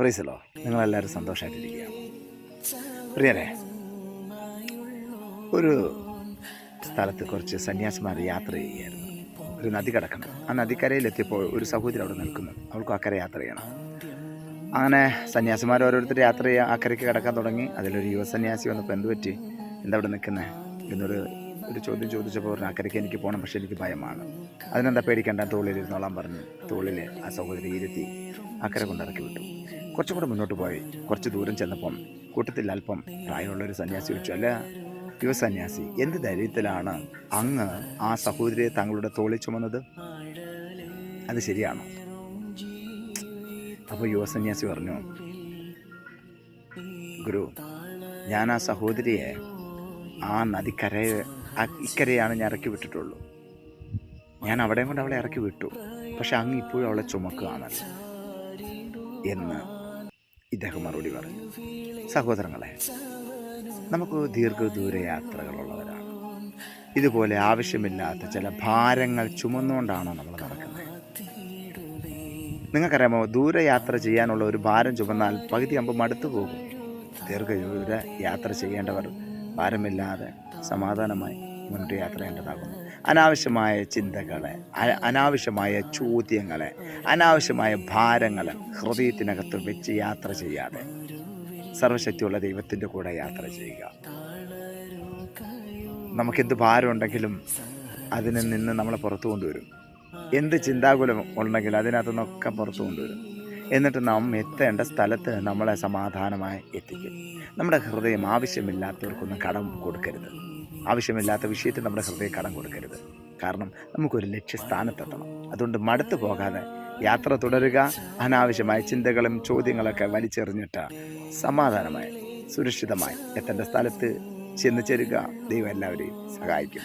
പ്രൈസലോ, നിങ്ങളെല്ലാവരും സന്തോഷമായിട്ടിരിക്കുക. പ്രിയരെ, ഒരു സ്ഥലത്ത് കുറച്ച് സന്യാസിമാർ യാത്ര ചെയ്യുകയായിരുന്നു. ഒരു നദി കിടക്കണം. ആ നദിക്കരയിലെത്തിയപ്പോൾ ഒരു സഹോദരി അവിടെ നിൽക്കുന്നു. അവൾക്ക് അക്കരെ യാത്ര ചെയ്യണം. അങ്ങനെ സന്യാസിമാർ ഓരോരുത്തർ യാത്ര ചെയ്യുക, അക്കരയ്ക്ക് കിടക്കാൻ തുടങ്ങി. അതിലൊരു യുവസന്യാസി വന്നപ്പോൾ എന്ത് പറ്റി, എന്താ അവിടെ നിൽക്കുന്നത് എന്നൊരു ചോദ്യം ചോദിച്ചപ്പോൾ പറഞ്ഞു, അക്കരയ്ക്ക് എനിക്ക് പോകണം, പക്ഷേ എനിക്ക് ഭയമാണ്. അതിനെന്താ പേടിക്കേണ്ട, തോളിലിരുന്നോളാൻ പറഞ്ഞു. തോളിൽ ആ സഹോദരി ഇരുത്തി അക്കരെ കൊണ്ടിറക്കി വിട്ടു. കുറച്ചും കൂടെ മുന്നോട്ട് പോയി. കുറച്ച് ദൂരം ചെന്നപ്പം കൂട്ടത്തിൽ അല്പം പ്രായമുള്ളൊരു സന്യാസി ചോദിച്ചു, അല്ല യുവസന്യാസി, എന്ത് ധൈര്യത്തിലാണ് അങ്ങ് ആ സഹോദരിയെ താങ്കളുടെ തോളിൽ ചുമന്നത്? അത് ശരിയാണോ? അപ്പോൾ യുവസന്യാസി പറഞ്ഞു, ഗുരു, ഞാൻ ആ സഹോദരിയെ ആ ഇക്കരയാണ് ഞാൻ ഇറക്കി വിട്ടിട്ടുള്ളൂ. ഞാൻ അവിടെയും കൊണ്ട് അവളെ ഇറക്കി വിട്ടു, പക്ഷെ അങ്ങ് ഇപ്പോഴും അവളെ ചുമക്കുകയാണല്ലോ എന്ന് ഇദ്ദേഹം മറുപടി പറഞ്ഞു. സഹോദരങ്ങളെ, നമുക്ക് ദീർഘദൂര യാത്രകളുള്ളവരാണ്. ഇതുപോലെ ആവശ്യമില്ലാത്ത ചില ഭാരങ്ങൾ ചുമന്നുകൊണ്ടാണോ നമ്മൾ നടക്കുന്നത്? നിങ്ങൾക്കറിയാമോ, ദൂരയാത്ര ചെയ്യാനുള്ള ഒരു ഭാരം ചുമന്നാൽ പകുതി ആകുമ്പോൾ മടുത്തു പോകും. ദീർഘദൂര യാത്ര ചെയ്യേണ്ടവർ ഭാരമില്ലാതെ സമാധാനമായി മുന്നോട്ട് യാത്ര ചെയ്യേണ്ടതാകുന്നു. അനാവശ്യമായ ചിന്തകളെ, അനാവശ്യമായ ചോദ്യങ്ങളെ, അനാവശ്യമായ ഭാരങ്ങളെ ഹൃദയത്തിനകത്ത് വെച്ച് യാത്ര ചെയ്യാതെ സർവശക്തിയുള്ള ദൈവത്തിൻ്റെ കൂടെ യാത്ര ചെയ്യുക. നമുക്കെന്ത് ഭാരമുണ്ടെങ്കിലും അതിൽ നിന്ന് നമ്മളെ പുറത്തു കൊണ്ടുവരും. എന്ത് ചിന്താകുലം ഉണ്ടെങ്കിലും അതിനകത്തു നിന്നൊക്കെ പുറത്തു കൊണ്ടുവരും. എന്നിട്ട് നാം എത്തേണ്ട സ്ഥലത്ത് നമ്മളെ സമാധാനമായി എത്തിക്കും. നമ്മുടെ ഹൃദയം ആവശ്യമില്ലാത്തവർക്കൊന്നും കടം കൊടുക്കരുത്. ആവശ്യമില്ലാത്ത വിഷയത്തിൽ നമ്മുടെ ഹൃദയം കടം കൊടുക്കരുത്. കാരണം നമുക്കൊരു ലക്ഷ്യസ്ഥാനത്തെത്തണം. അതുകൊണ്ട് മടുത്തു പോകാതെ യാത്ര തുടരുക. അനാവശ്യമായ ചിന്തകളും ചോദ്യങ്ങളൊക്കെ വലിച്ചെറിഞ്ഞിട്ട് സമാധാനമായി സുരക്ഷിതമായി എത്തേണ്ട സ്ഥലത്ത് ചെന്ന് ചേരുക. ദൈവം എല്ലാവരെയും സഹായിക്കും.